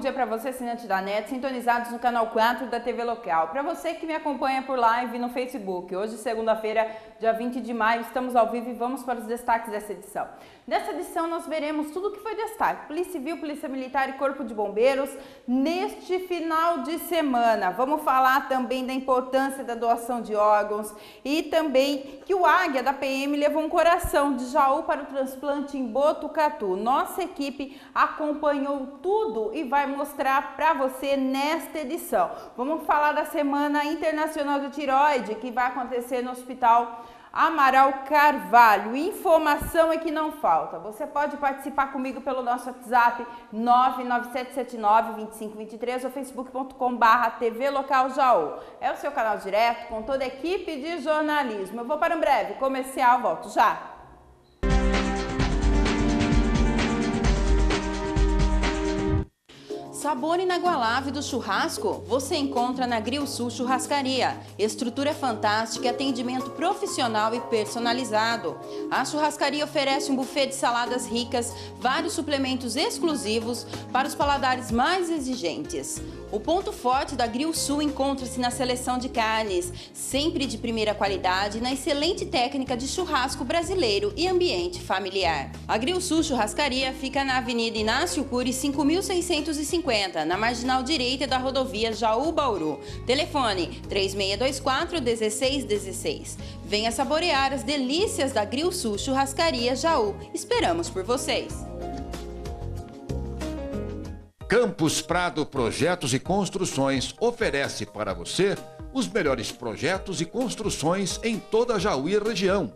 dia para você, assinante da NET, sintonizados no canal 4 da TV Local. Para você que me acompanha por live no Facebook, hoje, segunda-feira, dia 20 de maio, estamos ao vivo e vamos para os destaques dessa edição. Nessa edição, nós veremos tudo o que foi destaque: Polícia Civil, Polícia Militar e Corpo de Bombeiros neste final de semana. Vamos falar também da importância da doação de órgãos e também que o Águia da PM levou um coração de Jaú para o transplante em Botucatu. Nossa equipe acompanhou tudo e vai mostrar para você nesta edição. Vamos falar da Semana Internacional do Tireoide, que vai acontecer no Hospital Amaral Carvalho. Informação é que não falta. Você pode participar comigo pelo nosso WhatsApp 99779-2523 ou facebook.com/TV Local Jaú. É o seu canal direto com toda a equipe de jornalismo. Eu vou para um breve comercial, volto já. Sabor inagualável do churrasco você encontra na Grill Sul Churrascaria. Estrutura fantástica e atendimento profissional e personalizado. A churrascaria oferece um buffet de saladas ricas, vários suplementos exclusivos para os paladares mais exigentes. O ponto forte da Grill Sul encontra-se na seleção de carnes, sempre de primeira qualidade, na excelente técnica de churrasco brasileiro e ambiente familiar. A Grill Sul Churrascaria fica na Avenida Inácio Cury 5650, na marginal direita da rodovia Jaú-Bauru. Telefone 3624-1616. Venha saborear as delícias da Grill Sul Churrascaria Jaú. Esperamos por vocês! Campos Prado Projetos e Construções oferece para você os melhores projetos e construções em toda a Jaú e região.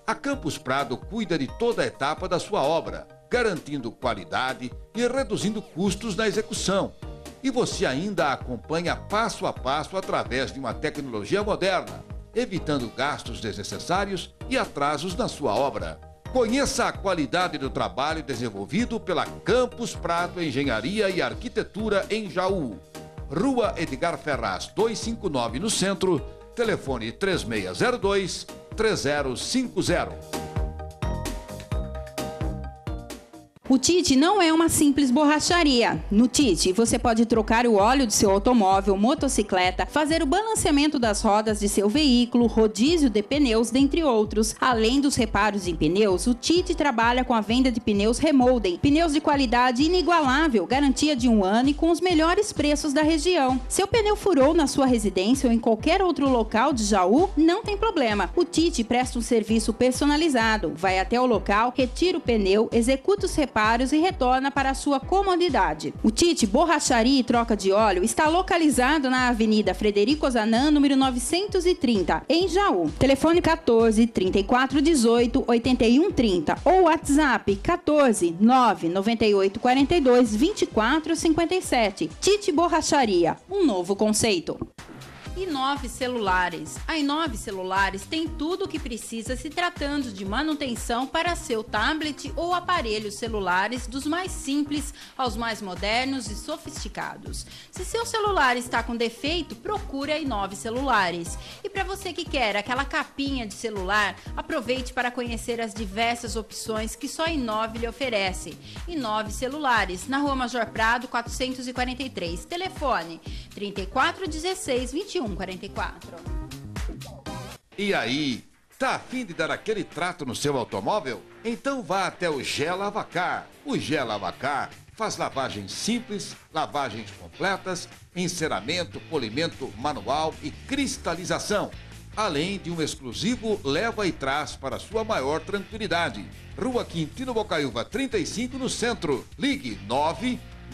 A Campos Prado cuida de toda a etapa da sua obra, garantindo qualidade e reduzindo custos na execução. E você ainda acompanha passo a passo através de uma tecnologia moderna, evitando gastos desnecessários e atrasos na sua obra. Conheça a qualidade do trabalho desenvolvido pela Campos Prado Engenharia e Arquitetura em Jaú. Rua Edgar Ferraz, 259 no centro, telefone 3602-3050. O Tite não é uma simples borracharia. No Tite, você pode trocar o óleo de seu automóvel, motocicleta, fazer o balanceamento das rodas de seu veículo, rodízio de pneus, dentre outros. Além dos reparos em pneus, o Tite trabalha com a venda de pneus Remolden, pneus de qualidade inigualável, garantia de 1 ano e com os melhores preços da região. Seu pneu furou na sua residência ou em qualquer outro local de Jaú? Não tem problema. O Tite presta um serviço personalizado. Vai até o local, retira o pneu, executa os reparos e retorna para a sua comodidade. O Tite Borracharia e Troca de Óleo está localizado na Avenida Frederico Ozanam, número 930, em Jaú. Telefone 14 34 18 81 30 ou WhatsApp 14 998 42 24 57. Tite Borracharia, um novo conceito. Inove Celulares. A Inove Celulares tem tudo o que precisa se tratando de manutenção para seu tablet ou aparelhos celulares, dos mais simples aos mais modernos e sofisticados. Se seu celular está com defeito, procure a Inove Celulares. E para você que quer aquela capinha de celular, aproveite para conhecer as diversas opções que só a Inove lhe oferece. Inove Celulares, na Rua Major Prado, 443. Telefone 3416-2144. E aí, tá a fim de dar aquele trato no seu automóvel? Então vá até o Gé Lavacar. O Gé Lavacar faz lavagens simples, lavagens completas, enceramento, polimento manual e cristalização, além de um exclusivo leva e traz para sua maior tranquilidade. Rua Quintino Bocaiúva 35 no centro. Ligue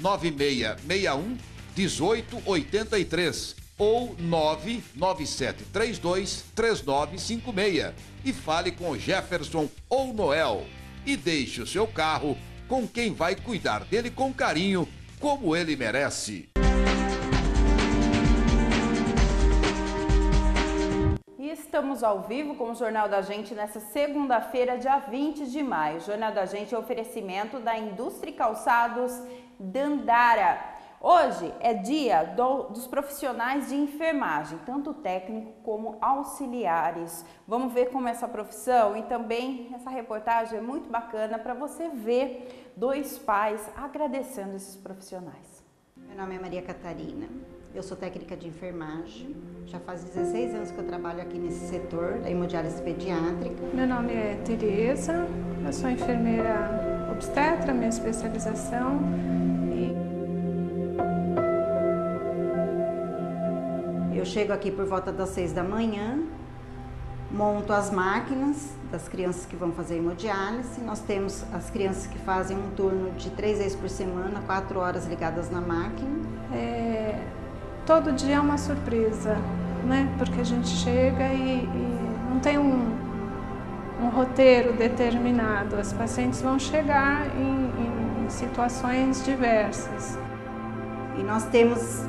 99661-1883 ou 99732-3956 e fale com Jefferson ou Noel e deixe o seu carro com quem vai cuidar dele com carinho, como ele merece. E estamos ao vivo com o Jornal da Gente nessa segunda-feira, dia 20 de maio. O Jornal da Gente é oferecimento da Indústria e Calçados Dandara. Hoje é dia dos profissionais de enfermagem, tanto técnico como auxiliares. Vamos ver como essa profissão e também essa reportagem é muito bacana para você ver dois pais agradecendo esses profissionais. Meu nome é Maria Catarina, eu sou técnica de enfermagem. Já faz 16 anos que eu trabalho aqui nesse setor da hemodiálise pediátrica. Meu nome é Tereza, eu sou enfermeira obstetra, minha especialização. Eu chego aqui por volta das 6 da manhã, monto as máquinas das crianças que vão fazer hemodiálise. Nós temos as crianças que fazem um turno de 3 vezes por semana, 4 horas ligadas na máquina. Todo dia é uma surpresa, né? Porque a gente chega e não tem um roteiro determinado. As pacientes vão chegar em situações diversas. E nós temos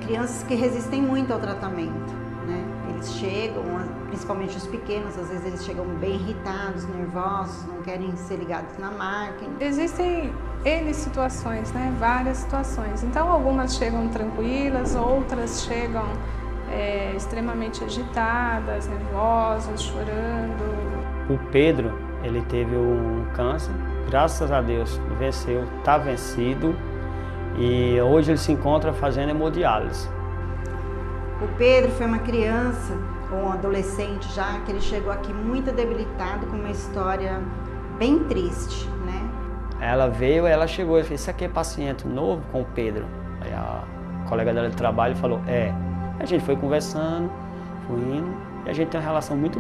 crianças que resistem muito ao tratamento, né? Eles chegam, principalmente os pequenos, às vezes eles chegam bem irritados, nervosos, não querem ser ligados na máquina. Existem N situações, né? Várias situações. Então algumas chegam tranquilas, outras chegam extremamente agitadas, nervosas, chorando. O Pedro, ele teve um câncer, graças a Deus venceu, está vencido. E hoje ele se encontra fazendo hemodiálise. O Pedro foi uma criança, ou um adolescente já, que ele chegou aqui muito debilitado, com uma história bem triste, né? Ela veio, ela chegou e disse, isso aqui é paciente novo com o Pedro? Aí a colega dela de trabalho falou, é. A gente foi conversando, foi indo, e a gente tem uma relação muito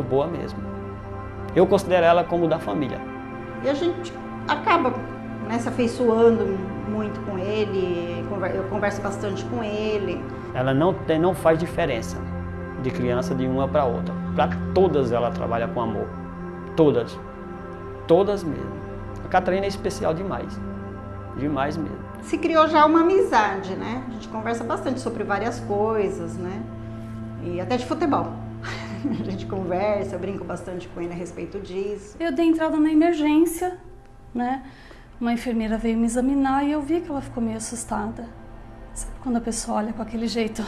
boa mesmo. Eu considero ela como da família. E a gente acaba se afeiçoando muito com ele, eu converso bastante com ele. Ela não faz diferença de criança de uma para outra. Para todas ela trabalha com amor. Todas. Todas mesmo. A Catarina é especial demais. Demais mesmo. Se criou já uma amizade, né? A gente conversa bastante sobre várias coisas, né? E até de futebol. A gente conversa, eu brinco bastante com ele a respeito disso. Eu dei entrada na emergência, né? Uma enfermeira veio me examinar e eu vi que ela ficou meio assustada. Sabe quando a pessoa olha com aquele jeito?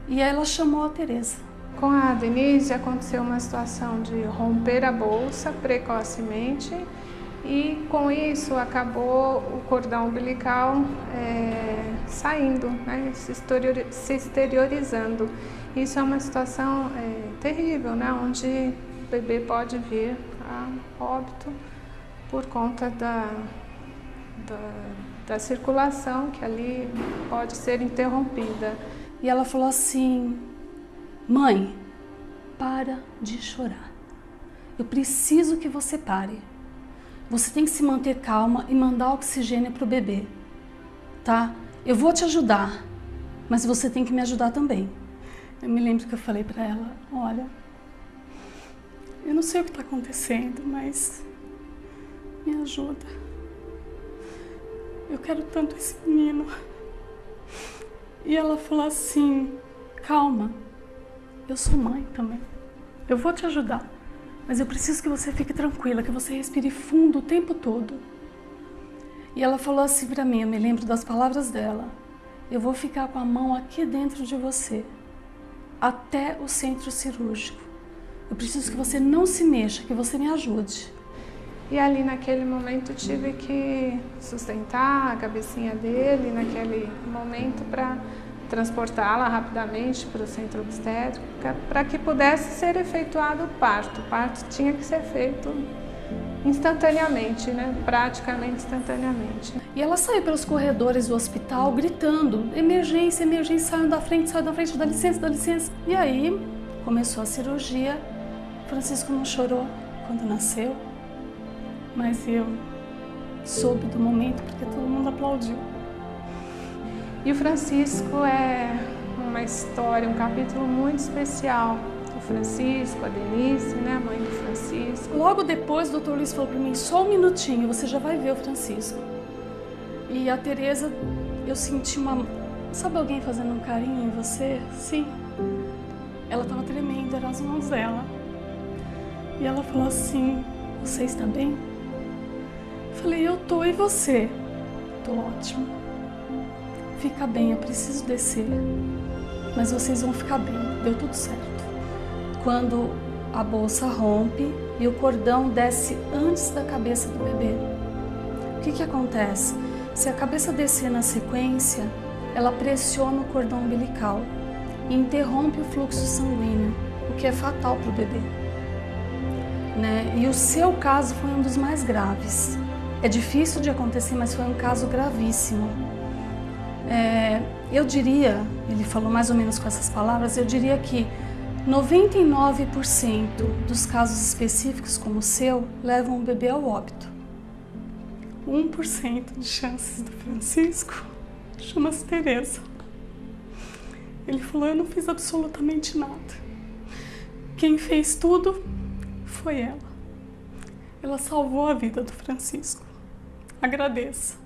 E aí ela chamou a Tereza. Com a Denise aconteceu uma situação de romper a bolsa precocemente e com isso acabou o cordão umbilical saindo, né? se exteriorizando. Isso é uma situação terrível, né? Onde o bebê pode vir a óbito por conta da circulação que ali pode ser interrompida. E ela falou assim, mãe, para de chorar. Eu preciso que você pare. Você tem que se manter calma e mandar oxigênio para o bebê, tá? Eu vou te ajudar, mas você tem que me ajudar também. Eu me lembro que eu falei para ela, olha, eu não sei o que está acontecendo, mas me ajuda. Eu quero tanto esse menino. E ela falou assim, calma, eu sou mãe também. Eu vou te ajudar, mas eu preciso que você fique tranquila, que você respire fundo o tempo todo. E ela falou assim pra mim, eu me lembro das palavras dela, eu vou ficar com a mão aqui dentro de você, até o centro cirúrgico. Eu preciso que você não se mexa, que você me ajude. E ali naquele momento tive que sustentar a cabecinha dele naquele momento para transportá-la rapidamente para o centro obstétrico para que pudesse ser efetuado o parto. O parto tinha que ser feito instantaneamente, né? Praticamente instantaneamente. E ela saiu pelos corredores do hospital gritando, emergência, emergência, saiam da frente, dá licença, dá licença. E aí começou a cirurgia. Francisco não chorou quando nasceu. Mas eu soube do momento porque todo mundo aplaudiu. E o Francisco é uma história, um capítulo muito especial. O Francisco, a Denise, né, a mãe do Francisco. Logo depois o Dr. Luiz falou para mim, só um minutinho, você já vai ver o Francisco. E a Tereza, eu senti uma... Sabe alguém fazendo um carinho em você? Sim. Ela estava tremendo, eram as mãos dela. E ela falou assim, você está bem? Falei, eu tô, e você? Tô ótimo. Fica bem, eu preciso descer. Mas vocês vão ficar bem, deu tudo certo. Quando a bolsa rompe e o cordão desce antes da cabeça do bebê, o que acontece? Se a cabeça descer na sequência, ela pressiona o cordão umbilical e interrompe o fluxo sanguíneo, o que é fatal para o bebê. E o seu caso foi um dos mais graves. É difícil de acontecer, mas foi um caso gravíssimo. Eu diria, ele falou mais ou menos com essas palavras, eu diria que 99% dos casos específicos como o seu levam o bebê ao óbito. 1% de chances do Francisco chama-se Tereza. Ele falou, eu não fiz absolutamente nada. Quem fez tudo foi ela. Ela salvou a vida do Francisco. Agradeça.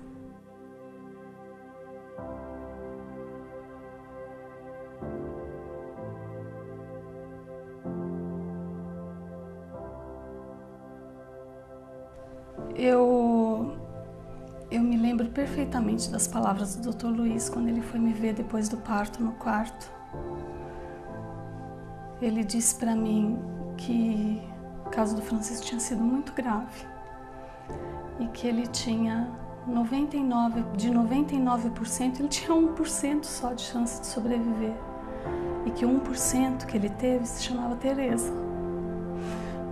Eu me lembro perfeitamente das palavras do Dr. Luiz quando ele foi me ver depois do parto no quarto. Ele disse para mim que o caso do Francisco tinha sido muito grave e que ele tinha 99%, ele tinha 1% só de chance de sobreviver e que 1% que ele teve se chamava Tereza.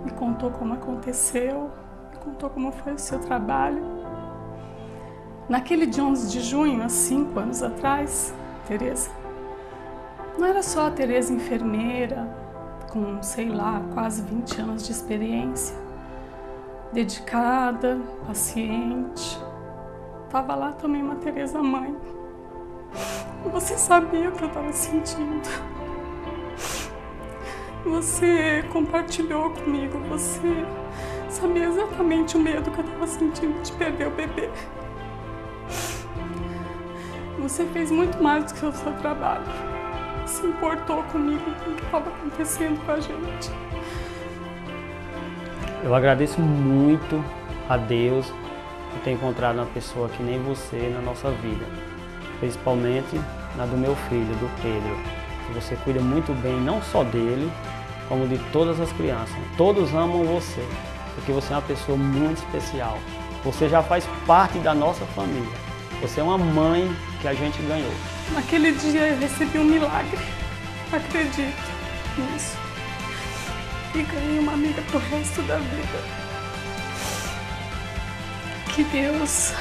Me contou como aconteceu, me contou como foi o seu trabalho. Naquele dia 11 de junho, há 5 anos atrás, Tereza, não era só a Tereza enfermeira, com, sei lá, quase 20 anos de experiência, dedicada, paciente. Estava lá também uma Tereza mãe. Você sabia o que eu estava sentindo. Você compartilhou comigo, você sabia exatamente o medo que eu estava sentindo de perder o bebê. Você fez muito mais do que o seu trabalho. Se importou comigo com o que estava acontecendo com a gente. Eu agradeço muito a Deus por ter encontrado uma pessoa que nem você na nossa vida. Principalmente na do meu filho, do Pedro. Você cuida muito bem, não só dele, como de todas as crianças. Todos amam você, porque você é uma pessoa muito especial. Você já faz parte da nossa família. Você é uma mãe que a gente ganhou. Naquele dia eu recebi um milagre. Acredito nisso. E ganhei uma amiga pro resto da vida. Que Deus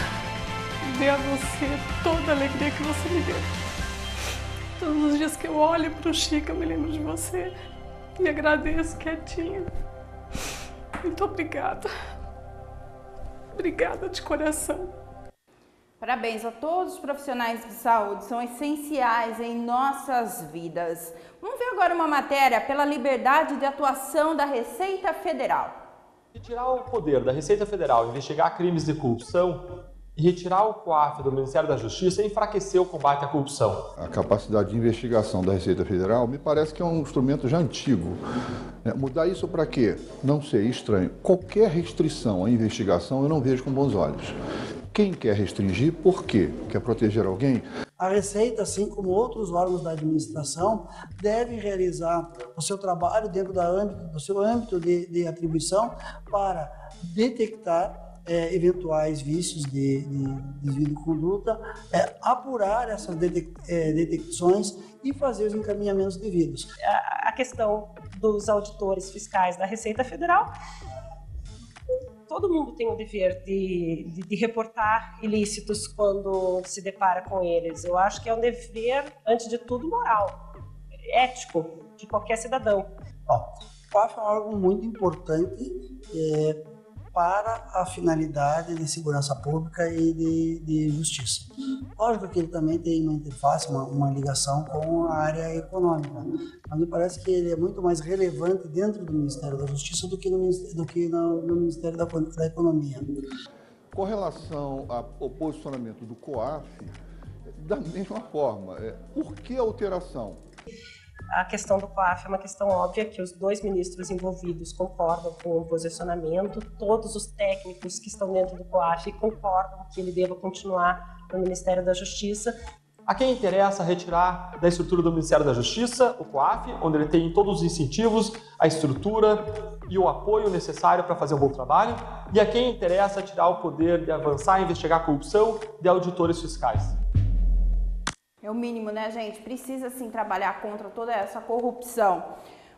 dê a você toda a alegria que você me deu. Todos os dias que eu olho pro Chico, eu me lembro de você. E agradeço quietinha. Muito obrigada. Obrigada de coração. Parabéns a todos os profissionais de saúde, são essenciais em nossas vidas. Vamos ver agora uma matéria pela liberdade de atuação da Receita Federal. Retirar o poder da Receita Federal, investigar crimes de corrupção e retirar o COAF do Ministério da Justiça enfraqueceu o combate à corrupção. A capacidade de investigação da Receita Federal me parece que é um instrumento já antigo. Mudar isso para quê? Não sei, estranho. Qualquer restrição à investigação eu não vejo com bons olhos. Quem quer restringir, por quê? Quer proteger alguém? A Receita, assim como outros órgãos da administração, deve realizar o seu trabalho dentro do seu âmbito de atribuição para detectar eventuais vícios de desvio de conduta, apurar essas detecções e fazer os encaminhamentos devidos. A questão dos auditores fiscais da Receita Federal, todo mundo tem o dever de reportar ilícitos quando se depara com eles. Eu acho que é um dever, antes de tudo, moral, ético, de qualquer cidadão. O COAF é um órgão muito importante para a finalidade de segurança pública e de justiça. Lógico que ele também tem uma interface, uma ligação com a área econômica, mas me parece que ele é muito mais relevante dentro do Ministério da Justiça do que no Ministério da Economia. Com relação ao posicionamento do COAF, da mesma forma, por que a alteração? A questão do COAF é uma questão óbvia, que os dois ministros envolvidos concordam com o posicionamento, todos os técnicos que estão dentro do COAF concordam que ele deva continuar no Ministério da Justiça. A quem interessa retirar da estrutura do Ministério da Justiça, o COAF, onde ele tem todos os incentivos, a estrutura, e o apoio necessário para fazer um bom trabalho, e a quem interessa tirar o poder de avançar e investigar a corrupção de auditores fiscais. É o mínimo, né, gente? Precisa sim trabalhar contra toda essa corrupção.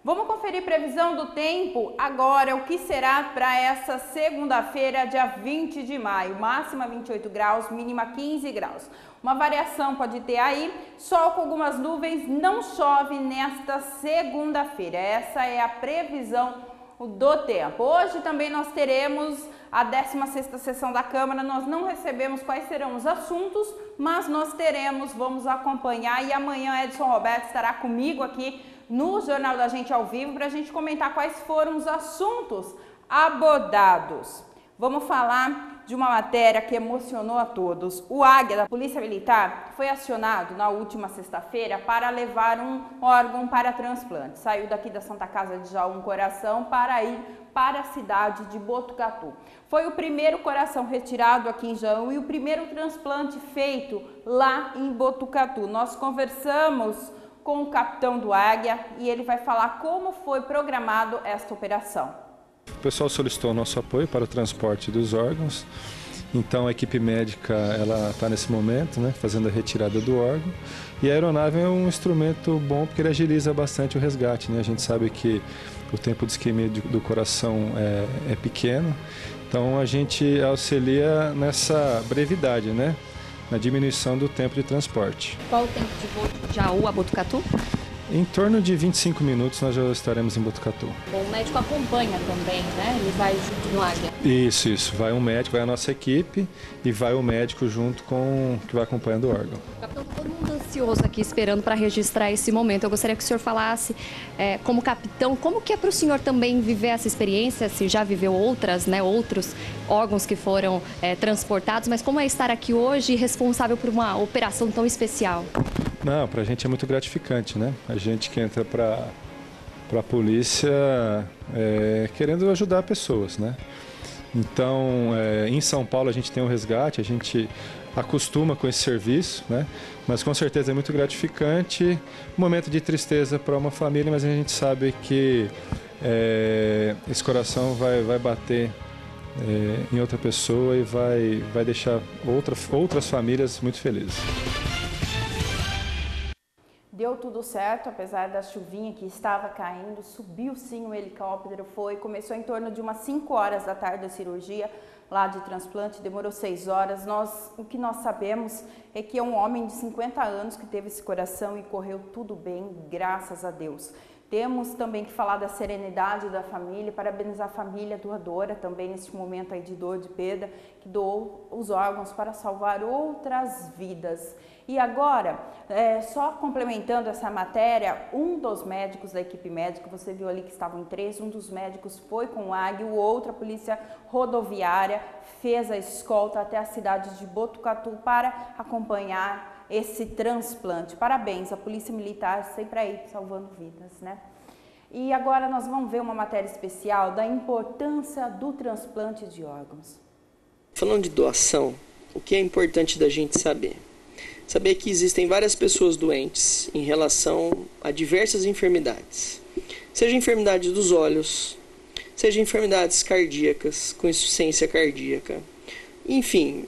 Vamos conferir previsão do tempo agora, o que será para essa segunda-feira, dia 20 de maio. Máxima 28 graus, mínima 15 graus. Uma variação pode ter aí, sol com algumas nuvens, não chove nesta segunda-feira. Essa é a previsão do tempo. Hoje também nós teremos a 16ª sessão da Câmara, nós não recebemos quais serão os assuntos, mas nós teremos, vamos acompanhar, e amanhã Edson Roberto estará comigo aqui no Jornal da Gente ao vivo para a gente comentar quais foram os assuntos abordados. Vamos falar de uma matéria que emocionou a todos. O Águia da Polícia Militar foi acionado na última sexta-feira para levar um órgão para transplante. Saiu daqui da Santa Casa de Jaú Coração para ir para a cidade de Botucatu. Foi o primeiro coração retirado aqui em Jaú e o primeiro transplante feito lá em Botucatu. Nós conversamos com o capitão do Águia e ele vai falar como foi programado esta operação. O pessoal solicitou nosso apoio para o transporte dos órgãos, então a equipe médica está nesse momento, né, fazendo a retirada do órgão, e a aeronave é um instrumento bom porque ele agiliza bastante o resgate, né? A gente sabe que o tempo de isquemia do coração é pequeno, então a gente auxilia nessa brevidade, né, na diminuição do tempo de transporte. Qual o tempo de voo de Jaú a Botucatu? Em torno de 25 minutos nós já estaremos em Botucatu. O médico acompanha também, né? Ele vai junto no Águia. Isso. Vai um médico, vai a nossa equipe e vai o médico junto com que vai acompanhando o órgão. Capitão, todo mundo ansioso aqui esperando para registrar esse momento. Eu gostaria que o senhor falasse, como capitão, como que é para o senhor também viver essa experiência, se já viveu outras, né, outros órgãos que foram transportados, mas como é estar aqui hoje responsável por uma operação tão especial? Não, para a gente é muito gratificante, né? A gente que entra para a polícia querendo ajudar pessoas, né? Então, em São Paulo a gente tem um resgate, a gente acostuma com esse serviço, né? Mas com certeza é muito gratificante, um momento de tristeza para uma família, mas a gente sabe que esse coração vai bater em outra pessoa e vai deixar outras famílias muito felizes. Deu tudo certo, apesar da chuvinha que estava caindo, subiu sim o helicóptero, começou em torno de umas 5 horas da tarde a cirurgia lá de transplante, demorou 6 horas. O que nós sabemos é que é um homem de 50 anos que teve esse coração e correu tudo bem, graças a Deus. Temos também que falar da serenidade da família, parabenizar a família doadora também neste momento aí de dor, de perda, que doou os órgãos para salvar outras vidas. E agora, só complementando essa matéria, um dos médicos da equipe médica, você viu ali que estavam em 3, um dos médicos foi com o Águia, o outro, a polícia rodoviária, fez a escolta até a cidade de Botucatu para acompanhar esse transplante. Parabéns, a Polícia Militar sempre aí salvando vidas, né? E agora nós vamos ver uma matéria especial da importância do transplante de órgãos. Falando de doação, o que é importante da gente saber? Saber que existem várias pessoas doentes em relação a diversas enfermidades. Seja enfermidade dos olhos, seja enfermidades cardíacas, com insuficiência cardíaca. Enfim,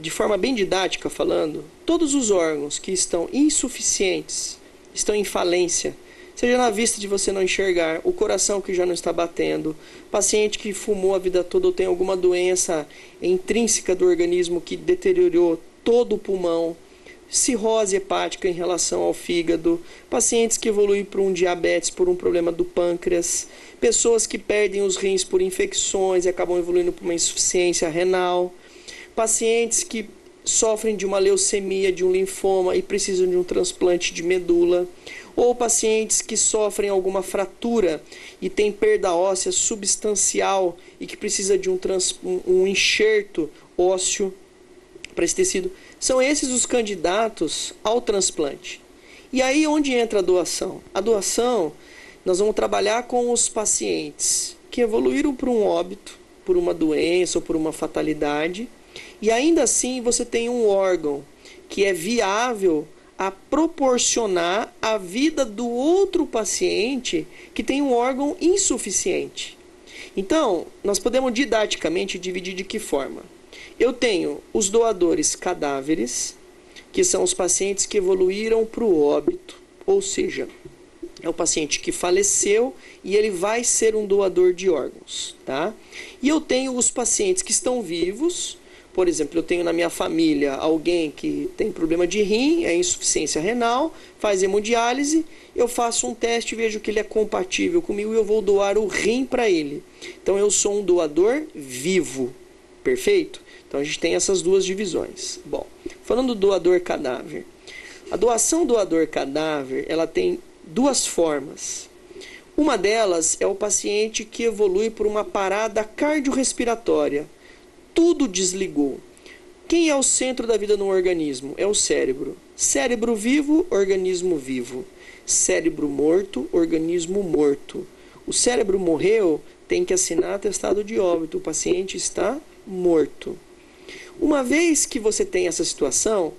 de forma bem didática falando, todos os órgãos que estão insuficientes, estão em falência, seja na vista de você não enxergar, o coração que já não está batendo, paciente que fumou a vida toda ou tem alguma doença intrínseca do organismo que deteriorou todo o pulmão, cirrose hepática em relação ao fígado, pacientes que evoluem para um diabetes por um problema do pâncreas, pessoas que perdem os rins por infecções e acabam evoluindo para uma insuficiência renal, pacientes que sofrem de uma leucemia, de um linfoma e precisam de um transplante de medula, ou pacientes que sofrem alguma fratura e têm perda óssea substancial e que precisa de um enxerto ósseo para esse tecido. São esses os candidatos ao transplante. E aí onde entra a doação? A doação, nós vamos trabalhar com os pacientes que evoluíram para um óbito, por uma doença ou por uma fatalidade, e ainda assim você tem um órgão que é viável a proporcionar a vida do outro paciente que tem um órgão insuficiente. Então, nós podemos didaticamente dividir de que forma? Eu tenho os doadores cadáveres, que são os pacientes que evoluíram para o óbito, ou seja, é o paciente que faleceu e ele vai ser um doador de órgãos, tá? E eu tenho os pacientes que estão vivos. Por exemplo, eu tenho na minha família alguém que tem problema de rim, é insuficiência renal, faz hemodiálise, eu faço um teste, vejo que ele é compatível comigo e eu vou doar o rim para ele. Então eu sou um doador vivo, perfeito? Então a gente tem essas duas divisões. Bom, falando do doador cadáver, a doação doador cadáver, ela tem duas formas. Uma delas é o paciente que evolui por uma parada cardiorrespiratória. Tudo desligou. Quem é o centro da vida no organismo? É o cérebro. Cérebro vivo, organismo vivo. Cérebro morto, organismo morto. O cérebro morreu, tem que assinar atestado de óbito. O paciente está morto. Uma vez que você tem essa situação,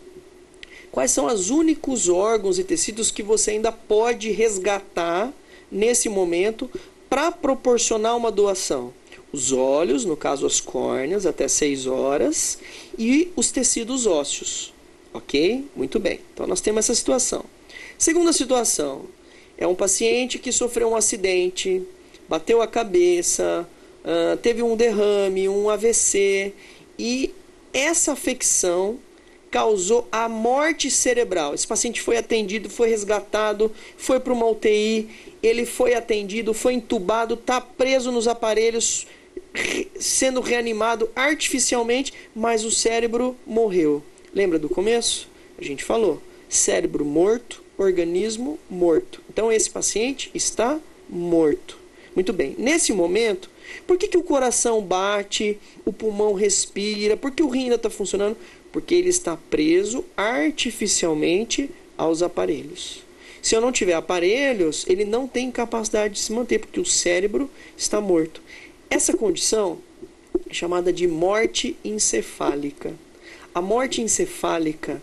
quais são os únicos órgãos e tecidos que você ainda pode resgatar nesse momento para proporcionar uma doação? Os olhos, no caso as córneas, até 6 horas, e os tecidos ósseos. Ok? Muito bem. Então nós temos essa situação. Segunda situação, é um paciente que sofreu um acidente, bateu a cabeça, teve um derrame, um AVC, e essa afecção causou a morte cerebral. Esse paciente foi atendido, foi resgatado, foi para uma UTI, ele foi atendido, foi entubado, está preso nos aparelhos, sendo reanimado artificialmente, mas o cérebro morreu. Lembra do começo? A gente falou, cérebro morto, organismo morto. Então esse paciente está morto. Muito bem, nesse momento, por que o coração bate, o pulmão respira, por que o rim ainda está funcionando? Porque ele está preso artificialmente aos aparelhos. Se eu não tiver aparelhos, ele não tem capacidade de se manter, porque o cérebro está morto. Essa condição é chamada de morte encefálica. A morte encefálica,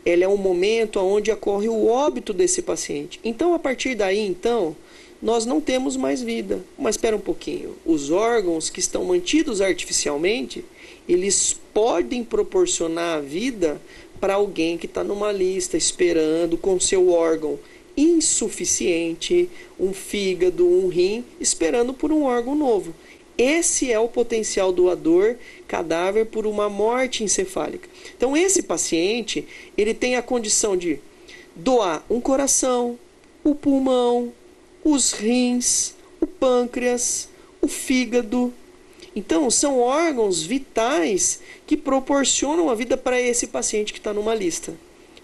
ela é um momento onde ocorre o óbito desse paciente. Então, a partir daí, nós não temos mais vida. Mas espera um pouquinho. Os órgãos que estão mantidos artificialmente, eles podem proporcionar a vida para alguém que está numa lista esperando com seu órgão insuficiente, um fígado, um rim, esperando por um órgão novo. Esse é o potencial doador cadáver por uma morte encefálica. Então esse paciente, ele tem a condição de doar um coração, o pulmão, os rins, o pâncreas, o fígado. Então são órgãos vitais que proporcionam a vida para esse paciente que está numa lista.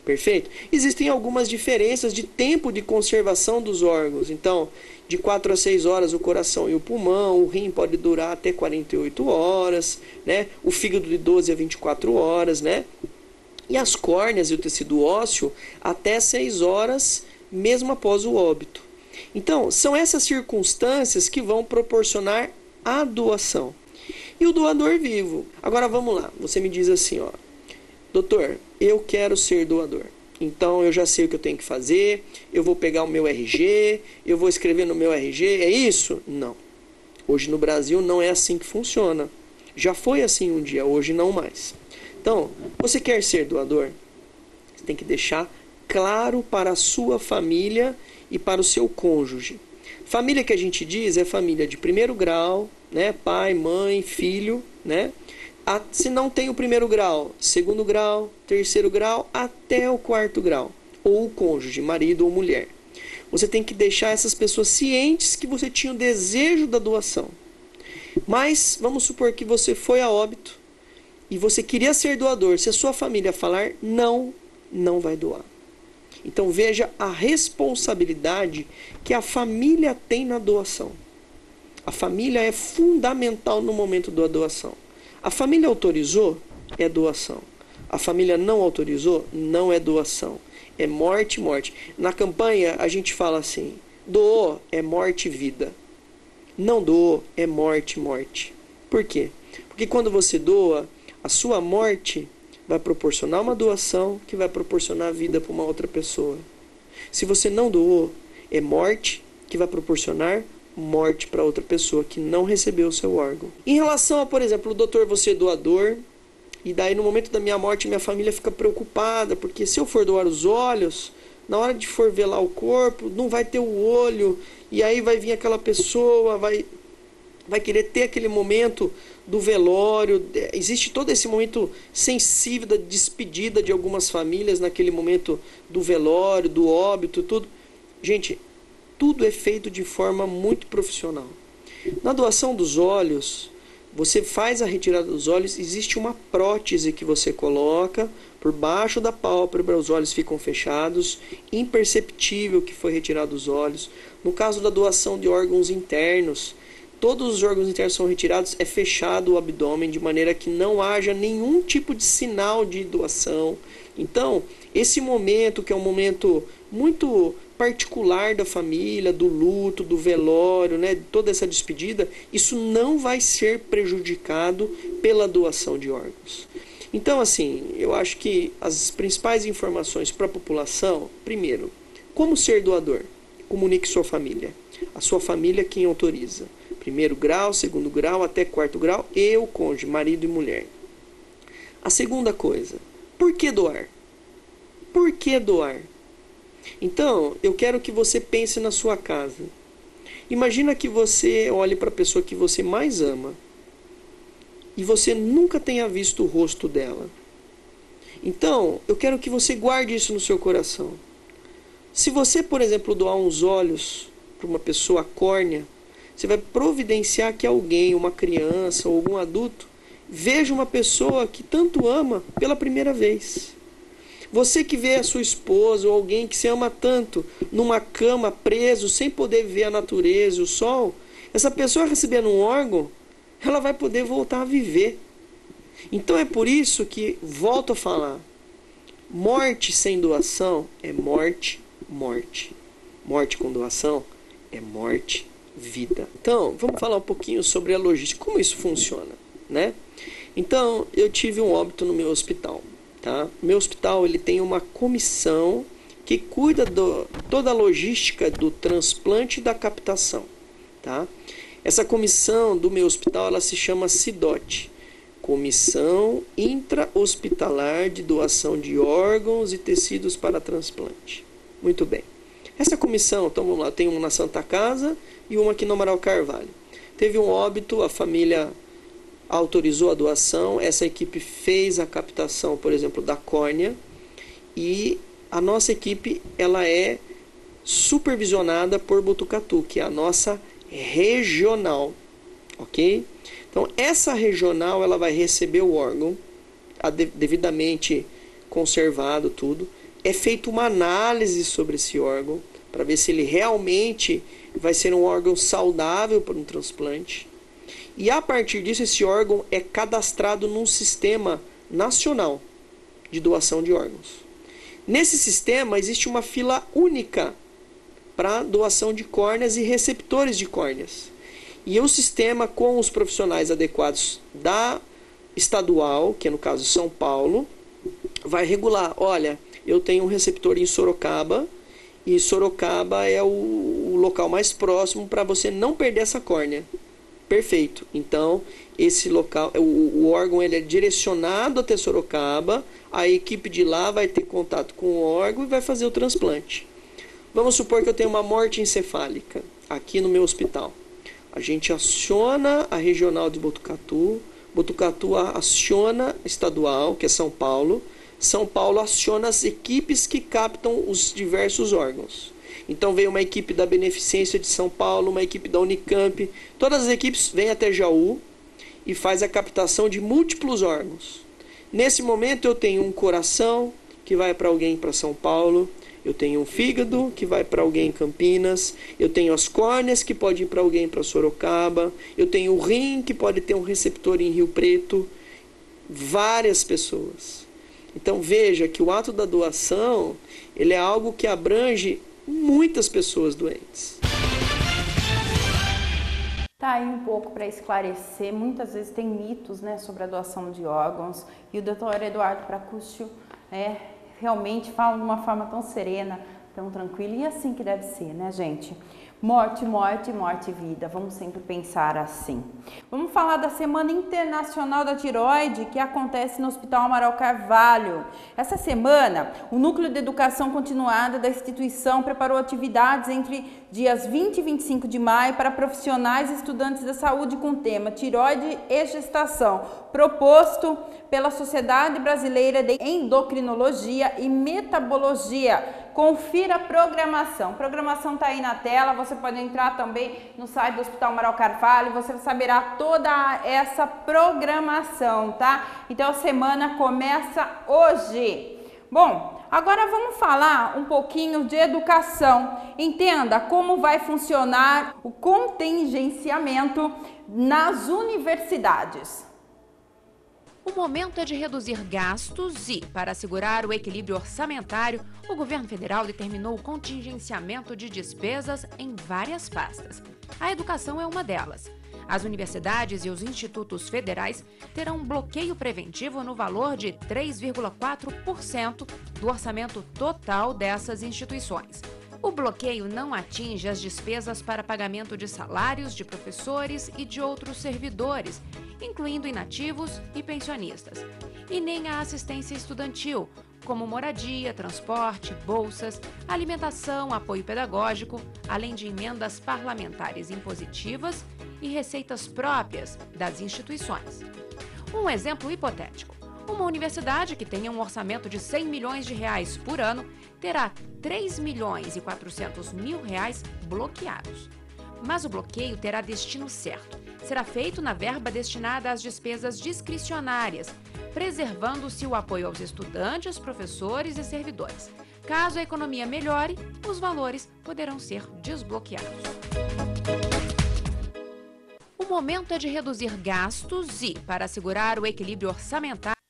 Perfeito? Existem algumas diferenças de tempo de conservação dos órgãos. Então, de 4 a 6 horas o coração e o pulmão, o rim pode durar até 48 horas, né? O fígado de 12 a 24 horas, né? E as córneas e o tecido ósseo até 6 horas, mesmo após o óbito. Então, são essas circunstâncias que vão proporcionar a doação. E o doador vivo? Agora vamos lá, você me diz assim, ó, doutor, eu quero ser doador. Então eu já sei o que eu tenho que fazer, eu vou pegar o meu RG, eu vou escrever no meu RG, é isso? Não. Hoje no Brasil não é assim que funciona. Já foi assim um dia, hoje não mais. Então, você quer ser doador? Você tem que deixar claro para a sua família e para o seu cônjuge. Família que a gente diz é família de primeiro grau, né? Pai, mãe, filho, né? Se não tem o primeiro grau, segundo grau, terceiro grau, até o 4º grau. Ou o cônjuge, marido ou mulher. Você tem que deixar essas pessoas cientes que você tinha o desejo da doação. Mas, vamos supor que você foi a óbito e você queria ser doador. Se a sua família falar não, não vai doar. Então veja a responsabilidade que a família tem na doação. A família é fundamental no momento da doação. A família autorizou, é doação. A família não autorizou, não é doação. É morte, morte. Na campanha a gente fala assim, doou é morte e vida. Não doou é morte, morte. Por quê? Porque quando você doa, a sua morte vai proporcionar uma doação que vai proporcionar vida para uma outra pessoa. Se você não doou, é morte que vai proporcionar morte para outra pessoa que não recebeu o seu órgão. Em relação a, por exemplo, doutor, você é doador, e daí no momento da minha morte minha família fica preocupada, porque se eu for doar os olhos, na hora de for velar o corpo, não vai ter o olho, e aí vai vir aquela pessoa, vai querer ter aquele momento do velório, existe todo esse momento sensível da despedida de algumas famílias naquele momento do velório, do óbito, tudo. Gente, tudo é feito de forma muito profissional. Na doação dos olhos, você faz a retirada dos olhos, existe uma prótese que você coloca por baixo da pálpebra, os olhos ficam fechados, imperceptível que foi retirado os olhos. No caso da doação de órgãos internos, todos os órgãos internos são retirados, é fechado o abdômen de maneira que não haja nenhum tipo de sinal de doação. Então, esse momento, que é um momento muito particular da família, do luto, do velório, né, toda essa despedida, isso não vai ser prejudicado pela doação de órgãos. Então, assim, eu acho que as principais informações para a população, primeiro, como ser doador? Comunique sua família. A sua família quem autoriza. 1º grau, 2º grau, até 4º grau, e o cônjuge, marido e mulher. A segunda coisa, por que doar? Por que doar? Então, eu quero que você pense na sua casa. Imagina que você olhe para a pessoa que você mais ama e você nunca tenha visto o rosto dela. Então, eu quero que você guarde isso no seu coração. Se você, por exemplo, doar uns olhos para uma pessoa córnea, você vai providenciar que alguém, uma criança ou algum adulto, veja uma pessoa que tanto ama pela primeira vez. Você que vê a sua esposa ou alguém que se ama tanto numa cama preso, sem poder ver a natureza, o sol, essa pessoa recebendo um órgão, ela vai poder voltar a viver. Então é por isso que, volto a falar, morte sem doação é morte, morte. Morte com doação é morte, vida. Então, vamos falar um pouquinho sobre a logística, como isso funciona, né? Então, eu tive um óbito no meu hospital, tá? Meu hospital, ele tem uma comissão que cuida de toda a logística do transplante e da captação, tá? Essa comissão do meu hospital, ela se chama CIDOT, Comissão Intra-Hospitalar de Doação de Órgãos e Tecidos para Transplante. Muito bem. Essa comissão, então vamos lá, tem uma na Santa Casa e uma aqui no Amaral Carvalho. Teve um óbito, a família autorizou a doação, essa equipe fez a captação, por exemplo, da córnea, e a nossa equipe, ela é supervisionada por Botucatu, que é a nossa regional, ok? Então, essa regional, ela vai receber o órgão, devidamente conservado, tudo. É feita uma análise sobre esse órgão, para ver se ele realmente vai ser um órgão saudável para um transplante. E a partir disso, esse órgão é cadastrado num sistema nacional de doação de órgãos. Nesse sistema, existe uma fila única para doação de córneas e receptores de córneas. E o sistema, com os profissionais adequados da estadual, que é no caso São Paulo, vai regular. Olha, eu tenho um receptor em Sorocaba, e Sorocaba é o local mais próximo para você não perder essa córnea. Perfeito. Então, esse local, o órgão, ele é direcionado até Sorocaba, a equipe de lá vai ter contato com o órgão e vai fazer o transplante. Vamos supor que eu tenho uma morte encefálica aqui no meu hospital. A gente aciona a regional de Botucatu, Botucatu aciona a estadual, que é São Paulo, São Paulo aciona as equipes que captam os diversos órgãos. Então vem uma equipe da Beneficência de São Paulo, uma equipe da Unicamp, todas as equipes vêm até Jaú e faz a captação de múltiplos órgãos. Nesse momento eu tenho um coração que vai para alguém para São Paulo, eu tenho um fígado que vai para alguém em Campinas, eu tenho as córneas que pode ir para alguém para Sorocaba, eu tenho o rim que pode ter um receptor em Rio Preto, várias pessoas. Então veja que o ato da doação, ele é algo que abrange muitas pessoas doentes. Tá aí um pouco para esclarecer, muitas vezes tem mitos, né, sobre a doação de órgãos, e o Dr. Eduardo Pracúcio realmente fala de uma forma tão serena, tão tranquila, e assim que deve ser, né, gente? Morte, morte, morte e vida. Vamos sempre pensar assim. Vamos falar da Semana Internacional da Tireoide, que acontece no Hospital Amaral Carvalho. Essa semana, o Núcleo de Educação Continuada da instituição preparou atividades entre dias 20 e 25 de maio para profissionais e estudantes da saúde com o tema Tireoide e Gestação, proposto pela Sociedade Brasileira de Endocrinologia e Metabologia. Confira a programação. A programação está aí na tela, você pode entrar também no site do Hospital Amaral Carvalho, você saberá toda essa programação, tá? Então a semana começa hoje. Bom, agora vamos falar um pouquinho de educação. Entenda como vai funcionar o contingenciamento nas universidades. O momento é de reduzir gastos e, para assegurar o equilíbrio orçamentário, o governo federal determinou o contingenciamento de despesas em várias pastas. A educação é uma delas. As universidades e os institutos federais terão um bloqueio preventivo no valor de 3,4% do orçamento total dessas instituições. O bloqueio não atinge as despesas para pagamento de salários de professores e de outros servidores, incluindo inativos e pensionistas, e nem a assistência estudantil, como moradia, transporte, bolsas, alimentação, apoio pedagógico, além de emendas parlamentares impositivas e receitas próprias das instituições. Um exemplo hipotético. Uma universidade que tenha um orçamento de 100 milhões de reais por ano terá 3 milhões e 400 mil reais bloqueados. Mas o bloqueio terá destino certo. Será feito na verba destinada às despesas discricionárias, preservando-se o apoio aos estudantes, professores e servidores. Caso a economia melhore, os valores poderão ser desbloqueados. O momento é de reduzir gastos e, para assegurar o equilíbrio orçamentário.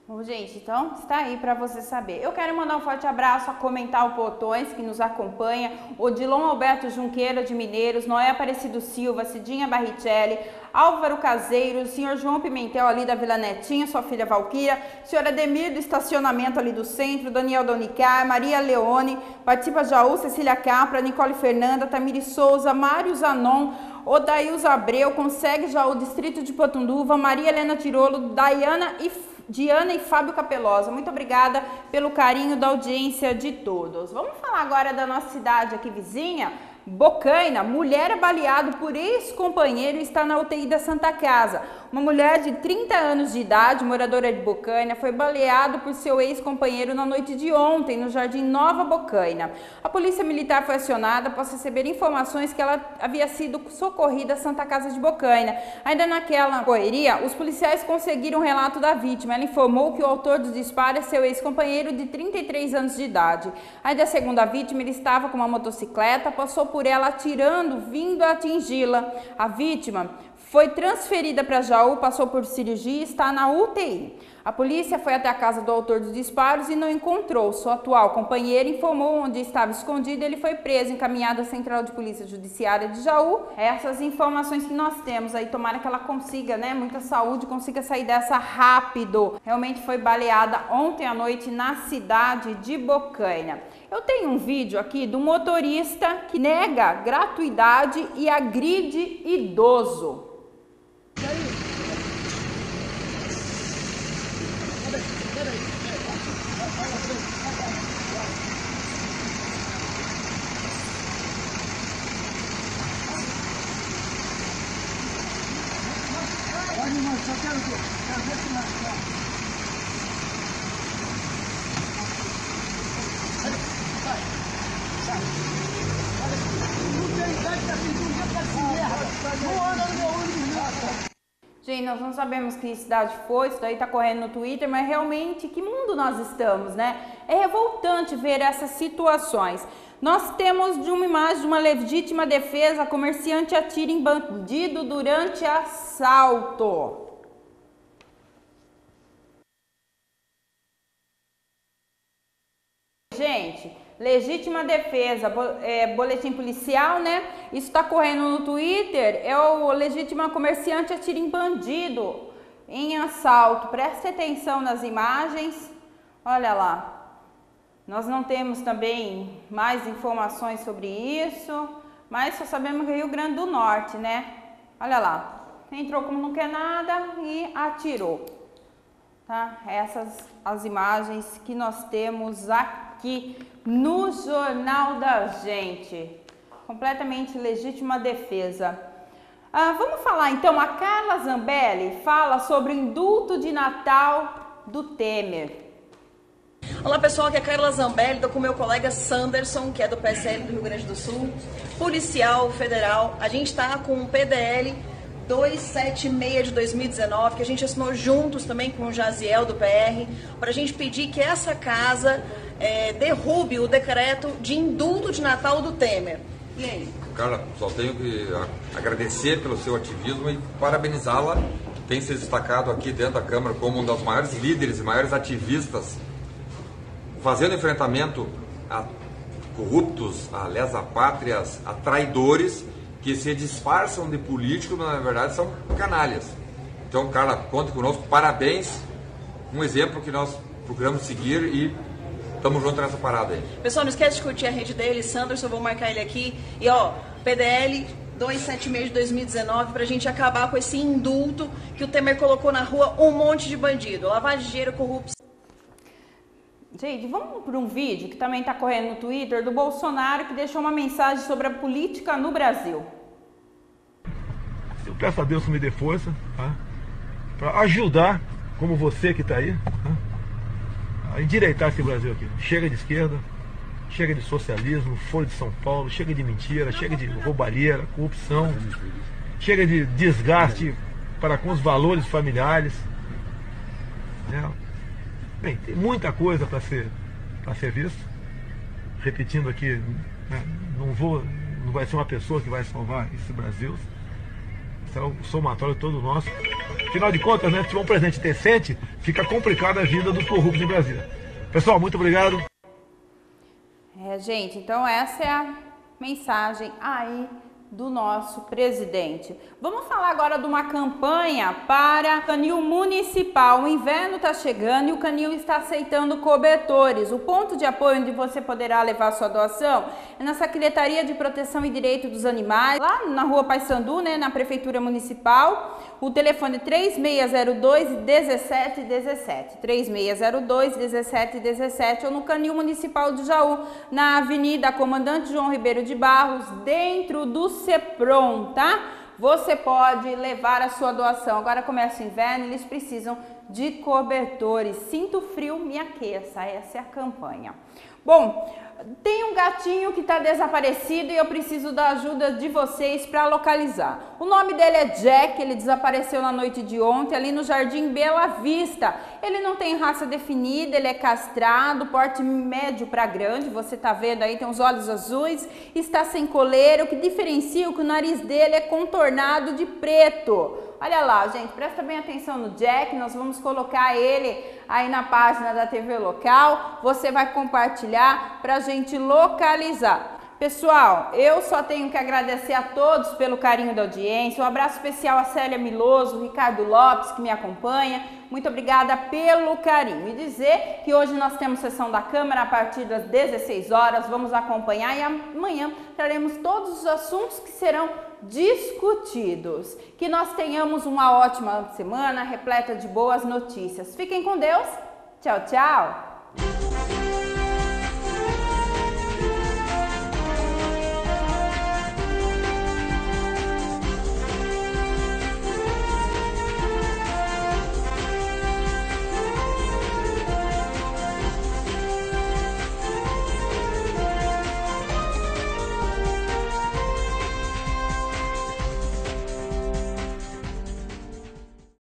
Bom, gente, então está aí para você saber. Eu quero mandar um forte abraço a Comentar o Potões, que nos acompanha, Odilon Alberto Junqueira de Mineiros, Noé Aparecido Silva, Cidinha Barrichelli, Álvaro Caseiro, o senhor João Pimentel ali da Vila Netinha, sua filha Valquíria, senhor Ademir do estacionamento ali do centro, Daniel Donicar, Maria Leone, participa Jaú, Cecília Capra, Nicole Fernanda, Tamiri Souza, Mário Zanon, Odails Abreu, consegue Jaú, Distrito de Potunduva, Maria Helena Tirolo, Diana e Fábio Capelosa, muito obrigada pelo carinho da audiência de todos. Vamos falar agora da nossa cidade aqui vizinha, Bocaina. Mulher é baleada por ex-companheiro e está na UTI da Santa Casa. Uma mulher de 30 anos de idade, moradora de Bocaina, foi baleada por seu ex-companheiro na noite de ontem, no Jardim Nova Bocaina. A polícia militar foi acionada após receber informações que ela havia sido socorrida à Santa Casa de Bocaina. Ainda naquela correria, os policiais conseguiram o relato da vítima. Ela informou que o autor dos disparos é seu ex-companheiro de 33 anos de idade. Ainda segundo a vítima, ele estava com uma motocicleta, passou por ela atirando, vindo a atingi-la. A vítima foi transferida para Jaú, passou por cirurgia e está na UTI. A polícia foi até a casa do autor dos disparos e não encontrou. Sua atual companheira informou onde estava escondido. Ele foi preso, encaminhado à Central de Polícia Judiciária de Jaú. Essas informações que nós temos aí, tomara que ela consiga, né, muita saúde, consiga sair dessa rápido. Realmente foi baleada ontem à noite na cidade de Bocaina. Eu tenho um vídeo aqui do motorista que nega gratuidade e agride idoso. Gente, nós não sabemos que cidade foi, isso daí tá correndo no Twitter, mas realmente, que mundo nós estamos, né? É revoltante ver essas situações. Nós temos de uma imagem de uma legítima defesa, comerciante atira em bandido durante assalto. Gente, legítima defesa, boletim policial, né? Isso tá correndo no Twitter, é o legítima comerciante atira em bandido em assalto. Preste atenção nas imagens, olha lá. Nós não temos também mais informações sobre isso. mas só sabemos que é Rio Grande do Norte, né? Olha lá, entrou como não quer nada e atirou. Tá? Essas as imagens que nós temos aqui no Jornal da Gente. Completamente legítima defesa. Vamos falar então, a Carla Zambelli fala sobre o indulto de Natal do Temer. Olá pessoal, aqui é a Carla Zambelli, estou com o meu colega Sanderson, que é do PSL do Rio Grande do Sul, policial federal. A gente está com o PDL 276 de 2019, que a gente assinou juntos também com o Jaziel do PR, para a gente pedir que essa casa derrube o decreto de indulto de Natal do Temer. E aí? Carla, só tenho que agradecer pelo seu ativismo e parabenizá-la. Tem se destacado aqui dentro da Câmara como um dos maiores líderes e maiores ativistas, fazendo enfrentamento a corruptos, a lesa-pátrias, a traidores que se disfarçam de políticos, mas na verdade são canalhas. Então, Carla, conte conosco, parabéns, um exemplo que nós procuramos seguir e estamos juntos nessa parada aí. Pessoal, não esquece de curtir a rede dele, Sanderson, eu vou marcar ele aqui. E ó, PDL 276 de 2019, pra gente acabar com esse indulto que o Temer colocou na rua um monte de bandido, lavagem de dinheiro, corrupção. Gente, vamos para um vídeo que também está correndo no Twitter do Bolsonaro, que deixou uma mensagem sobre a política no Brasil. Eu peço a Deus que me dê força, tá? Para ajudar, como você que está aí, tá? A endireitar esse Brasil aqui. Chega de esquerda, chega de socialismo, Folha de São Paulo, chega de mentira, chega de roubalheira, corrupção, chega de desgaste para com os valores familiares, né? Bem, tem muita coisa para ser visto. Repetindo aqui, né, não vai ser uma pessoa que vai salvar esse Brasil. Esse é o somatório todo nosso. Afinal de contas, né, se tiver um presidente decente, fica complicada a vida dos corruptos em Brasília. Pessoal, muito obrigado. Gente, então essa é a mensagem aí do nosso presidente. Vamos falar agora de uma campanha para o canil municipal. O inverno está chegando e o canil está aceitando cobertores. O ponto de apoio onde você poderá levar sua doação é na Secretaria de Proteção e Direito dos Animais, lá na Rua Paissandu, né, na Prefeitura Municipal. O telefone é 3602-1717, 3602-1717, ou no canil municipal de Jaú, na Avenida Comandante João Ribeiro de Barros, dentro do CEPROM, tá? Você pode levar a sua doação. Agora começa o inverno, eles precisam de cobertores. Sinto frio, me aqueça. Essa é a campanha. Bom, tem um gatinho que está desaparecido e eu preciso da ajuda de vocês para localizar. O nome dele é Jack, ele desapareceu na noite de ontem ali no Jardim Bela Vista. Ele não tem raça definida, ele é castrado, porte médio para grande, você está vendo aí, tem os olhos azuis, está sem coleira, o que diferencia é que o nariz dele é contornado de preto. Olha lá, gente, presta bem atenção no Jack, nós vamos colocar ele aí na página da TV local, você vai compartilhar para a gente localizar. Pessoal, eu só tenho que agradecer a todos pelo carinho da audiência, um abraço especial a Célia Miloso, Ricardo Lopes, que me acompanha, muito obrigada pelo carinho. E dizer que hoje nós temos sessão da Câmara a partir das 16 horas, vamos acompanhar e amanhã traremos todos os assuntos que serão discutidos. Que nós tenhamos uma ótima semana repleta de boas notícias. Fiquem com Deus. Tchau, tchau.